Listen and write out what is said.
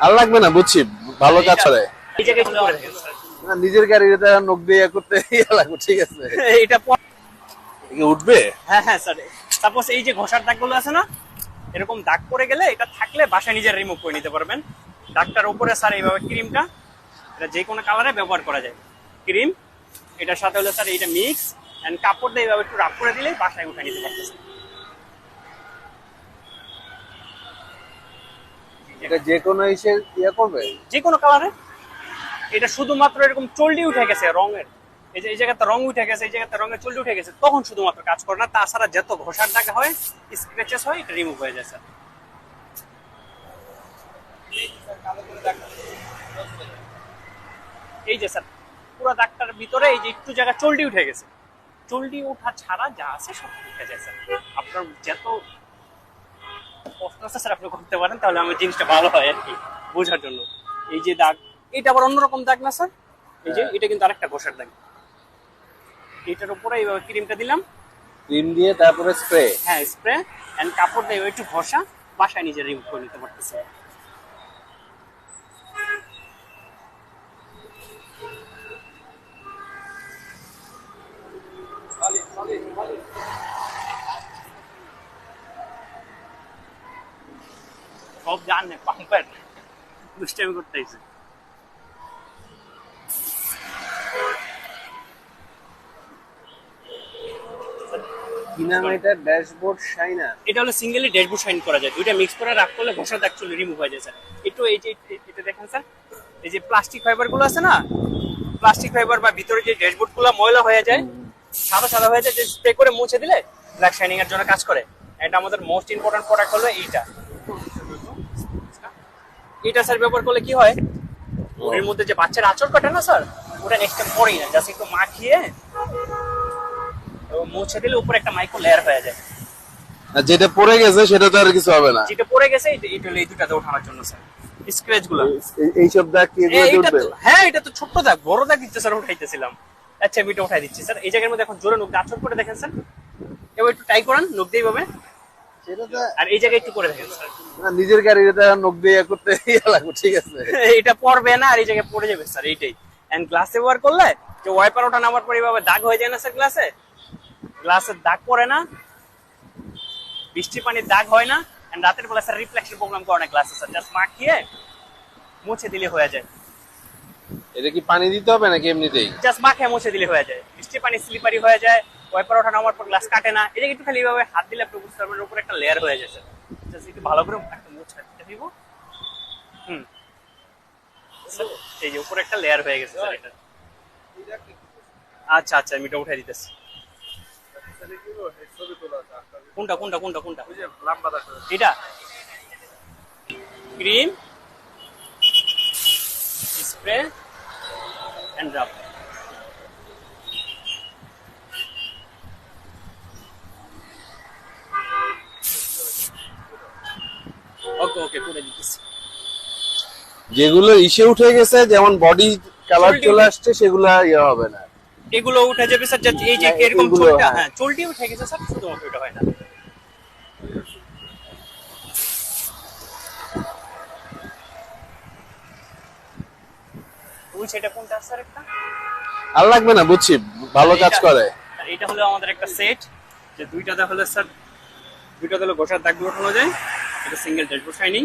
আর লাগবে না, বুঝছি, ভালো কাজ করে। এই জায়গায় একটু করে দেখেন স্যার। না, নিজের গাড়িতে নখ দিয়ে করতে লাগবে, ঠিক আছে। এটা উঠবে। হ্যাঁ হ্যাঁ স্যার, সাপোজ এই যে ঘষার দাগগুলো আছে না, এরকম দাগ পড়ে গেলে এটা থাকলে বাসায় নিজে রিমুভ করে নিতে পারবেন। দাগটার উপরে স্যার এইভাবে ক্রিমটা, এটা যে কোনো কালারে ব্যবহার করা যায়। ক্রিম এটার সাথে হলো স্যার এইটা মিক্স এন্ড কাপড় দিয়ে এইভাবে একটু রাব করে দিলে বাসায় উঠে নিতে পারতেছে। এটা যে কোনো ইয়ে করবে, যে কোনো কালারে। এটা শুধুমাত্র এরকম চল্লি উঠে গেছে রঙের, এই যে এই জায়গাতে রং উঠে গেছে, এই জায়গাতে রঙের চল্লি উঠে গেছে, তখন শুধুমাত্র কাজ করে না। তাছাড়া যত ঘষার দাগ হয়, স্ক্র্যাচেস হয়, এটা রিমুভ হয়ে যায় স্যার। এই যে স্যার পুরো দাগটার ভিতরে এই যে একটু জায়গা চল্লি উঠে গেছে, চল্লি ওঠা ছাড়া যা আছে সব উঠে যায় স্যার। আপনার যত কষ্ট আছে স্যার আপনি করতে পারেন, তাহলে আমার জিনিসটা ভালো হয় আর কি বোঝার জন্য। এই যে দাগ, এটা আবার অন্যরকম দাগ না স্যার, এই যে এটা কিন্তু আরেকটা ঘষার দাগ। এটার উপরে এইভাবে ক্রিমটা দিলাম, ক্রিম দিয়ে তারপরে স্প্রে। হ্যাঁ স্প্রে এন্ড কাপড় দিয়ে একটু ঘষা, বাসায় নিজে রিমুভ করে নিতে পারতেছে। সব জানে পাম্পের দুষ্টামি করতে হয়েছে। কি নাম এটা? Dashboard shiner. এটা হলো সিঙ্গেলি ড্যাশবোর্ড শাইন করা যায়, দুইটা মিক্স করে রাখ করলে ঘষা দাগ চলে রিমুভ হয়ে যায় স্যার। একটু এই যে এটা দেখেন স্যার, এই যে প্লাস্টিক ফাইবার গুলো আছে না, প্লাস্টিক ফাইবার বা ভিতরে যে ড্যাশবোর্ড গুলো ময়লা হয়ে যায়, সাদা সাদা হয়ে যায়, যে স্প্রে করে মুছে দিলে ব্ল্যাক শাইনিং এর জন্য কাজ করে। এটা আমাদের মোস্ট ইম্পর্টেন্ট প্রোডাক্ট হলো এইটা। এটা স্যার ব্যবহার করলে কি হয়, ওর মধ্যে যে বাচ্চার আঁচড় কাটে না স্যার, ওটা নেক্সট টাইম পরেই না, জাস্ট একটু মাখিয়ে মুছে দিলে উপরে একটা মাইক্রো লেয়ার হয়ে যায়। আর যেটা পড়ে গেছে সেটা তো আর কিছু হবে না। যেটা পড়ে গেছে এটা হলো এই দুটাতে ওঠানোর জন্য স্যার, স্ক্র্যাচ গুলো। এইসব দাগ কি এগুলো এটা উঠবে? তো হ্যাঁ, এটা তো ছোট দাগ, বড় দাগ দিতে স্যার উঠাইতেছিলাম। আচ্ছা আমি এটা উঠাই দিচ্ছি স্যার। এই জায়গার মধ্যে এখন জোরে নখ আঁচড় করে দেখেন স্যার, এবার একটু ট্রাই করেন নখ দিয়ে এইভাবে, সেটা তো আর এই জায়গায় একটু করে দেখেন স্যার। না, নিজের গাড়িতে নখ দিয়ে করতে লাগবে, ঠিক আছে। এটা পড়বে না আর এই জায়গায় পড়ে যাবে স্যার, এইটাই। এন্ড গ্লাসে ব্যবহার করলে যে ওয়াইপার ওঠা নামার পর এইভাবে দাগ হয়ে যায় না স্যার, গ্লাসের দাগ পড়ে না, বৃষ্টি পানির দাগ হয় না। এন্ড রাতের বেলা স্যার রিফ্লেকশন প্রবলেম করে না গ্লাসে স্যার, জাস্ট মাখিয়ে মুছে দিলে হয়ে যায়। এটা কি পানি দিতে হবে নাকি এমনিতেই? জাস্ট মাখিয়ে মুছে দিলে হয়ে যায়। বৃষ্টি পানি স্লিপারি হয়ে যায়, ওয়াইপার ওঠা নামার পর গ্লাস কাটে না। এটা একটু খালি এইভাবে হাত দিলে আপনি বুঝতে পারবেন উপরে একটা লেয়ার হয়ে যায় স্যার। জাস্ট একটু ভালো করে একটা মুছে দিতে দিব। এই যে উপরে একটা লেয়ার হয়ে গেছে স্যার এটা। আচ্ছা আচ্ছা আমি এটা উঠাই দিতেছি। কোনটা কোনটা কোনটা কোনটা? এটা ক্রিম স্প্রে এন্ড রাব। ওকে ওকে করে দিতেছি। যেগুলো ইসে উঠে গেছে, যেমন বডি কালার চলে আসছে, সেগুলো ইয়ে হবে না। এগুলো উঠে যাবে স্যার, এই যে এরকম এগুলো, চুলটা, হ্যাঁ। হ্যাঁ চুলটি উঠে গেছে স্যার, শুধুমাত্র এটা হয় না। ওই সেটা কোনটা স্যার? একটা আর লাগবে না, বুঝছি, ভালো কাজ করে। এটা হলো আমাদের একটা সেট, যে দুইটাতে হলো স্যার, দুইটাতে হলো ঘষার দাগ দিয়ে ওঠানো যায়। এটা সিঙ্গেল ড্যাশবোর্ড শাইনিং।